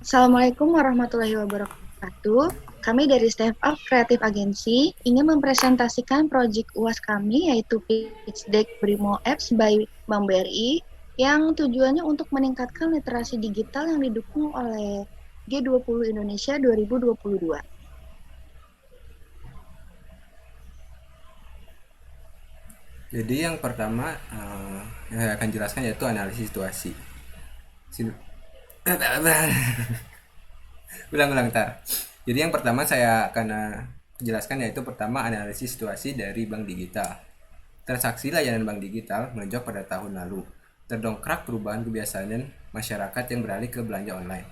Assalamualaikum warahmatullahi wabarakatuh. Kami dari Staff Up Kreatif Agency ingin mempresentasikan proyek UAS kami yaitu Pitch Deck Brimo Apps by Bank BRI yang tujuannya untuk meningkatkan literasi digital yang didukung oleh G20 Indonesia 2022. Jadi yang pertama yang saya akan jelaskan yaitu analisis situasi. Sin- Ulang-ulang tar. Jadi yang pertama saya akan jelaskan yaitu pertama analisis situasi dari bank digital. Transaksi layanan bank digital melonjak pada tahun lalu, terdongkrak perubahan kebiasaan masyarakat yang beralih ke belanja online.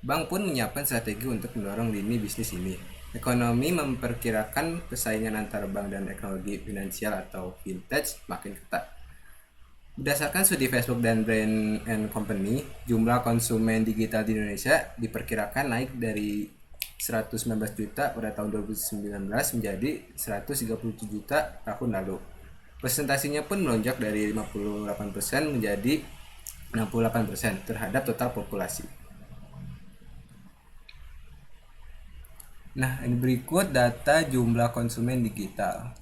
Bank pun menyiapkan strategi untuk mendorong lini bisnis ini. Ekonomi memperkirakan persaingan antara bank dan teknologi finansial atau fintech makin ketat. Berdasarkan studi Facebook dan Brand and Company, jumlah konsumen digital di Indonesia diperkirakan naik dari 119 juta pada tahun 2019 menjadi 137 juta tahun lalu. Presentasinya pun melonjak dari 58% menjadi 68% terhadap total populasi. Nah, ini berikut data jumlah konsumen digital.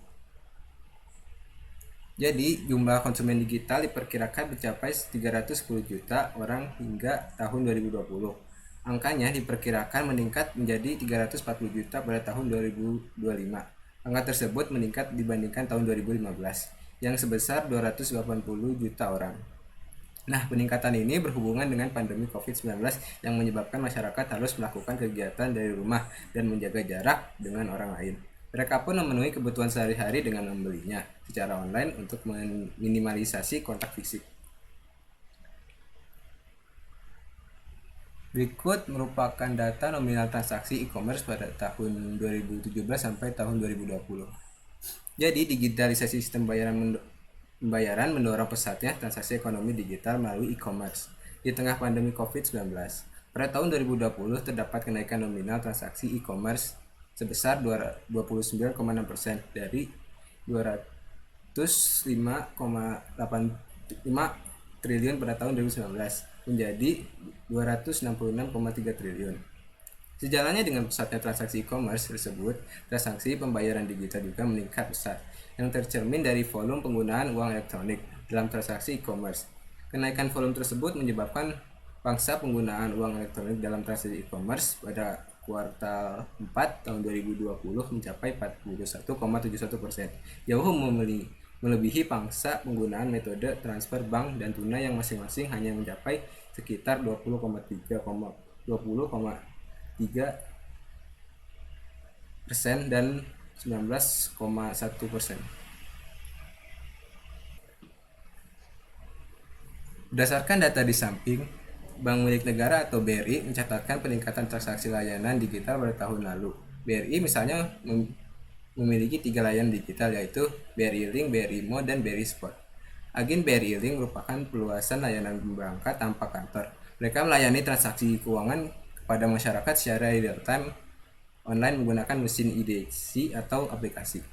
Jadi, jumlah konsumen digital diperkirakan mencapai 310 juta orang hingga tahun 2020. Angkanya diperkirakan meningkat menjadi 340 juta pada tahun 2025. Angka tersebut meningkat dibandingkan tahun 2015 yang sebesar 280 juta orang. Nah, peningkatan ini berhubungan dengan pandemi COVID-19 yang menyebabkan masyarakat harus melakukan kegiatan dari rumah dan menjaga jarak dengan orang lain. Mereka pun memenuhi kebutuhan sehari-hari dengan membelinya secara online untuk meminimalisasi kontak fisik. Berikut merupakan data nominal transaksi e-commerce pada tahun 2017 sampai tahun 2020. Jadi, digitalisasi sistem pembayaran mendorong pesatnya transaksi ekonomi digital melalui e-commerce di tengah pandemi COVID-19. Pada tahun 2020 terdapat kenaikan nominal transaksi e-commerce sebesar 29,6% dari 205,85 triliun pada tahun 2019 menjadi 266,3 triliun. Sejalannya dengan pesatnya transaksi e-commerce tersebut, transaksi pembayaran digital juga meningkat pesat, yang tercermin dari volume penggunaan uang elektronik dalam transaksi e-commerce. Kenaikan volume tersebut menyebabkan pangsa penggunaan uang elektronik dalam transaksi e-commerce pada kuartal 4 tahun 2020 mencapai 41,71%, jauh melebihi pangsa penggunaan metode transfer bank dan tunai yang masing-masing hanya mencapai sekitar 20,3% dan 19,1%. Berdasarkan data di samping, Bank Milik Negara atau BRI mencatatkan peningkatan transaksi layanan digital pada tahun lalu. BRI misalnya memiliki 3 layanan digital yaitu BRI Link, BRI Mo, dan BRI Spot. Agen BRI Link merupakan perluasan layanan perbankan tanpa kantor. Mereka melayani transaksi keuangan kepada masyarakat secara real time online menggunakan mesin IDC atau aplikasi.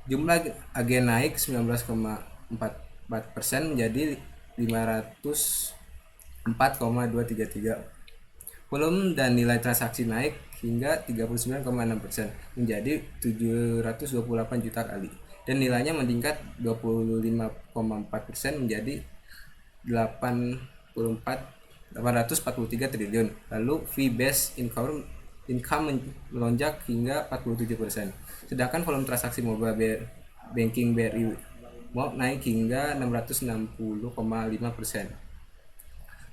Jumlah agen naik 19,44% menjadi 504,233. Volume dan nilai transaksi naik hingga 39,6% menjadi 728 juta kali dan nilainya meningkat 25,4% menjadi 843 triliun. Lalu fee based income melonjak hingga 47%. Sedangkan volume transaksi mobile banking BRI naik hingga 660,5%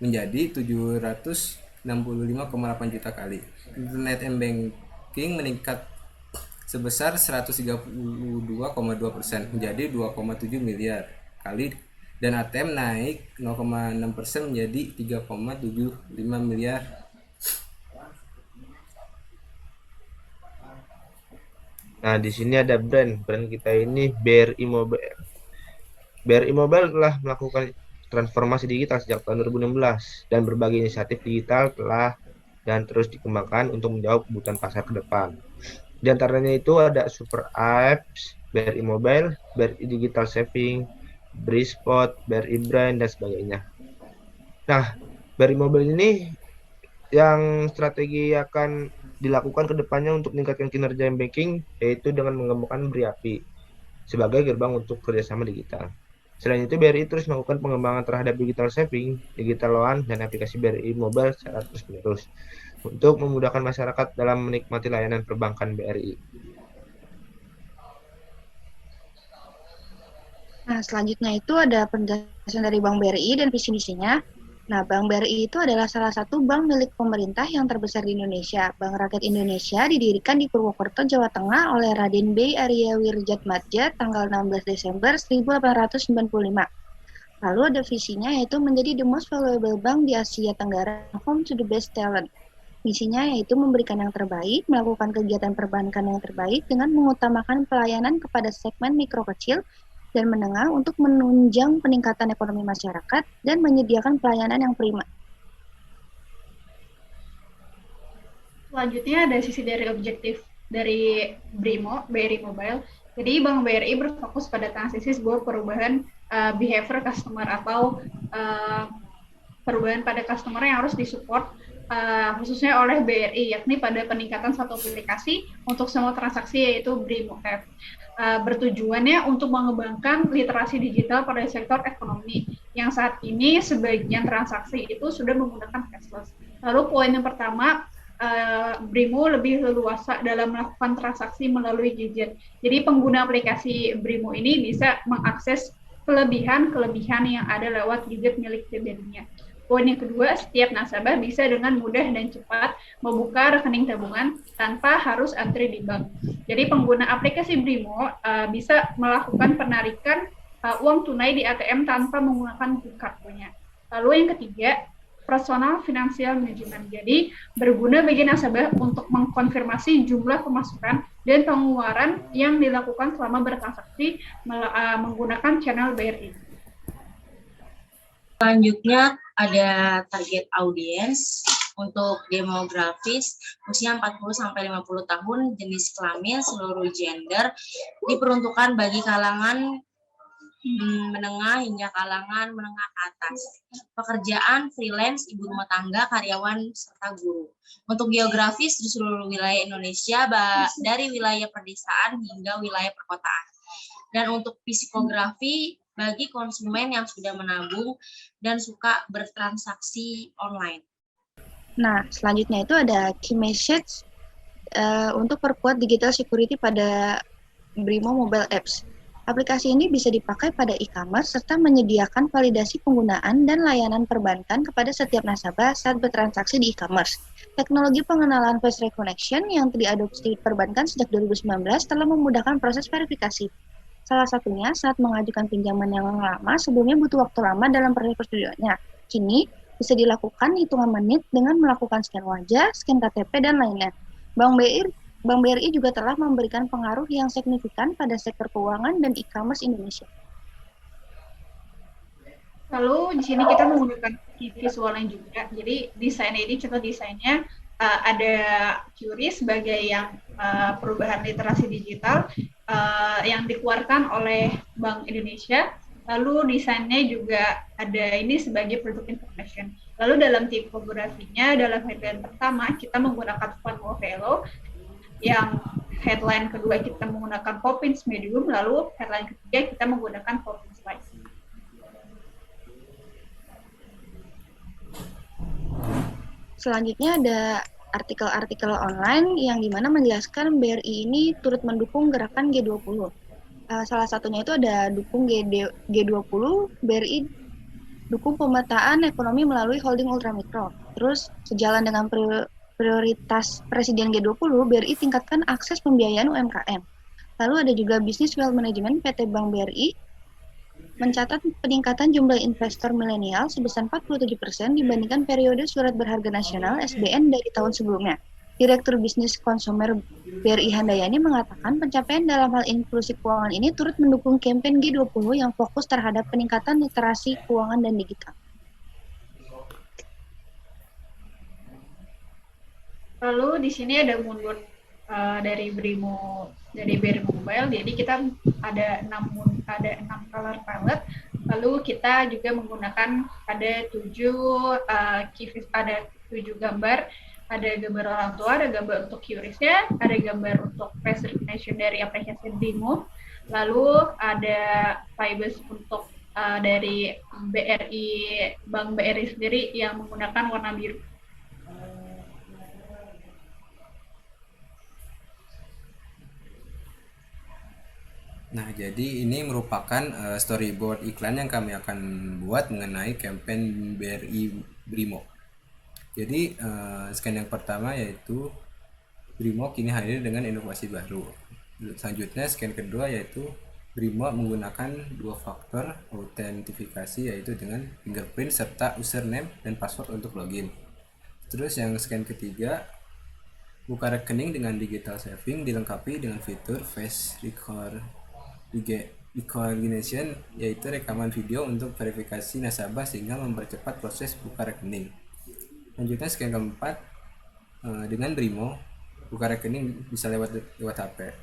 menjadi 765,8 juta kali. Internet and banking meningkat sebesar 132,2% menjadi 2,7 miliar kali dan ATM naik 0,6% menjadi 3,75 miliar. Nah, di sini ada brand kita ini BRI Mobile. BRI Mobile telah melakukan transformasi digital sejak tahun 2016 dan berbagai inisiatif digital telah dan terus dikembangkan untuk menjawab kebutuhan pasar ke depan. Di antaranya itu ada Super Apps, BRI Mobile, BRI Digital Saving, BRI Spot, BRI Brand, dan sebagainya. Nah, BRI Mobile ini yang strategi akan dilakukan ke depannya untuk meningkatkan kinerja banking yaitu dengan mengembangkan BRI sebagai gerbang untuk kerjasama digital. Selain itu, BRI terus melakukan pengembangan terhadap digital saving, digital loan, dan aplikasi BRI Mobile secara terus-menerus untuk memudahkan masyarakat dalam menikmati layanan perbankan BRI. Nah, selanjutnya itu ada penjelasan dari Bank BRI dan visi misinya. Nah, Bank BRI itu adalah salah satu bank milik pemerintah yang terbesar di Indonesia. Bank Rakyat Indonesia didirikan di Purwokerto, Jawa Tengah oleh Raden B. Arya Wirjatmadja tanggal 16 Desember 1895. Lalu ada visinya yaitu menjadi the most valuable bank di Asia Tenggara, home to the best talent. Misinya yaitu memberikan yang terbaik, melakukan kegiatan perbankan yang terbaik dengan mengutamakan pelayanan kepada segmen mikro kecil dan menengah untuk menunjang peningkatan ekonomi masyarakat dan menyediakan pelayanan yang prima. Selanjutnya ada sisi dari objektif dari BRI Mobile. Jadi Bank BRI berfokus pada transisi sebuah perubahan behavior customer atau perubahan pada customer yang harus disupport khususnya oleh BRI, yakni pada peningkatan satu aplikasi untuk semua transaksi yaitu BRIMO App. Bertujuannya untuk mengembangkan literasi digital pada sektor ekonomi yang saat ini sebagian transaksi itu sudah menggunakan cashless. Lalu poin yang pertama, BRIMO lebih leluasa dalam melakukan transaksi melalui gadget. Jadi pengguna aplikasi BRIMO ini bisa mengakses kelebihan-kelebihan yang ada lewat gadget milik pribadinya. Poin yang kedua, setiap nasabah bisa dengan mudah dan cepat membuka rekening tabungan tanpa harus antri di bank. Jadi pengguna aplikasi BRIMO bisa melakukan penarikan uang tunai di ATM tanpa menggunakan kartunya. Lalu yang ketiga, personal financial management. Jadi berguna bagi nasabah untuk mengkonfirmasi jumlah pemasukan dan pengeluaran yang dilakukan selama bertransaksi menggunakan channel BRI. Selanjutnya ada target audiens untuk demografis usia 40-50 tahun, jenis kelamin, seluruh gender, diperuntukkan bagi kalangan menengah hingga kalangan menengah ke atas. Pekerjaan, freelance, ibu rumah tangga, karyawan, serta guru. Untuk geografis di seluruh wilayah Indonesia, dari wilayah pedesaan hingga wilayah perkotaan. Dan untuk psikografi, bagi konsumen yang sudah menabung dan suka bertransaksi online. Nah, selanjutnya itu ada key message untuk perkuat digital security pada BRIMO Mobile Apps. Aplikasi ini bisa dipakai pada e-commerce serta menyediakan validasi penggunaan dan layanan perbankan kepada setiap nasabah saat bertransaksi di e-commerce. Teknologi pengenalan face recognition yang diadopsi perbankan sejak 2019 telah memudahkan proses verifikasi. Salah satunya saat mengajukan pinjaman yang lama sebelumnya butuh waktu lama dalam proses prosedurnya. Kini bisa dilakukan hitungan menit dengan melakukan scan wajah, scan KTP, dan lainnya. Bank BRI juga telah memberikan pengaruh yang signifikan pada sektor keuangan dan e-commerce Indonesia. Lalu di sini kita menggunakan visualnya juga. Jadi desain ini, contoh desainnya ada QRI sebagai yang perubahan literasi digital yang dikeluarkan oleh Bank Indonesia. Lalu desainnya juga ada ini sebagai product information. Lalu dalam tipografinya, dalam headline pertama kita menggunakan font Movelo, yang headline kedua kita menggunakan Poppins Medium, lalu headline ketiga kita menggunakan Poppins Light. Selanjutnya ada artikel-artikel online yang dimana menjelaskan BRI ini turut mendukung gerakan G20. Salah satunya itu ada dukung G20, BRI dukung pemetaan ekonomi melalui holding ultramikro. Terus sejalan dengan prioritas Presiden G20, BRI tingkatkan akses pembiayaan UMKM. Lalu ada juga Business Wealth Management PT Bank BRI mencatat peningkatan jumlah investor milenial sebesar 47% dibandingkan periode surat berharga nasional SBN dari tahun sebelumnya. Direktur Bisnis Konsumer BRI Handayani mengatakan pencapaian dalam hal inklusi keuangan ini turut mendukung kampanye G20 yang fokus terhadap peningkatan literasi keuangan dan digital. Lalu di sini ada moonboard dari BRI Mobile. Jadi kita ada 6 color palette Lalu kita juga menggunakan ada 7 gambar, ada gambar orang tua, ada gambar untuk QRIS-nya, ada gambar untuk face recognition dari aplikasi BRIMO, lalu ada Vibes untuk dari BRI, Bank BRI sendiri yang menggunakan warna biru. Nah, jadi ini merupakan storyboard iklan yang kami akan buat mengenai campaign BRI Brimo. Jadi scan yang pertama yaitu Brimo kini hadir dengan inovasi baru. Selanjutnya scan kedua yaitu Brimo menggunakan 2 faktor autentifikasi yaitu dengan fingerprint serta username dan password untuk login. Terus yang scan ketiga, buka rekening dengan digital saving dilengkapi dengan fitur face recognition yaitu rekaman video untuk verifikasi nasabah sehingga mempercepat proses buka rekening. Selanjutnya scan keempat, dengan Brimo buka rekening bisa lewat HP.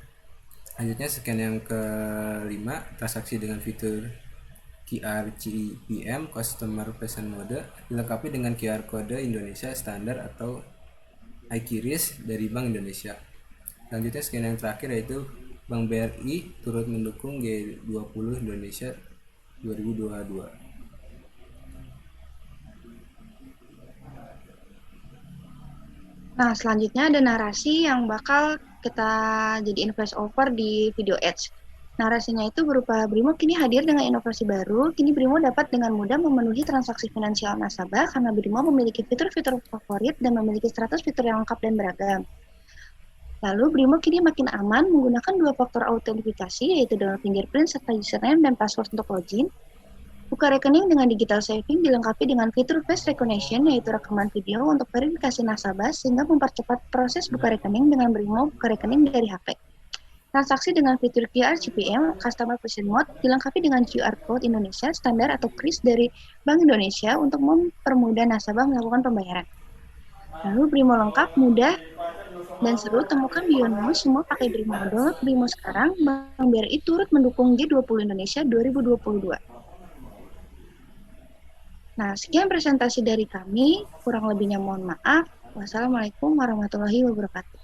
Selanjutnya scan yang kelima, transaksi dengan fitur QR CPM Customer Present Mode dilengkapi dengan QR kode Indonesia standar atau iQRIS dari Bank Indonesia. Selanjutnya scan yang terakhir yaitu Bank BRI turut mendukung G20 Indonesia 2022. Nah, selanjutnya ada narasi yang bakal kita jadiin voice over di video ads. Narasinya itu berupa Brimo kini hadir dengan inovasi baru. Kini Brimo dapat dengan mudah memenuhi transaksi finansial nasabah karena Brimo memiliki fitur-fitur favorit dan memiliki 100 fitur yang lengkap dan beragam. Lalu Brimo kini makin aman menggunakan 2 faktor autentifikasi yaitu dengan fingerprint serta username dan password untuk login. Buka rekening dengan digital saving dilengkapi dengan fitur face recognition yaitu rekaman video untuk verifikasi nasabah sehingga mempercepat proses buka rekening dengan Brimo buka rekening dari HP. Transaksi dengan fitur QR CPM Customer Present Mode dilengkapi dengan QR Code Indonesia standar atau KRIS dari Bank Indonesia untuk mempermudah nasabah melakukan pembayaran. Lalu Brimo lengkap, mudah, dan seru, temukan Biono, semua pakai Brimo. Download Brimo sekarang, Bank BRI turut mendukung G20 Indonesia 2022. Nah, sekian presentasi dari kami, kurang lebihnya mohon maaf. Wassalamualaikum warahmatullahi wabarakatuh.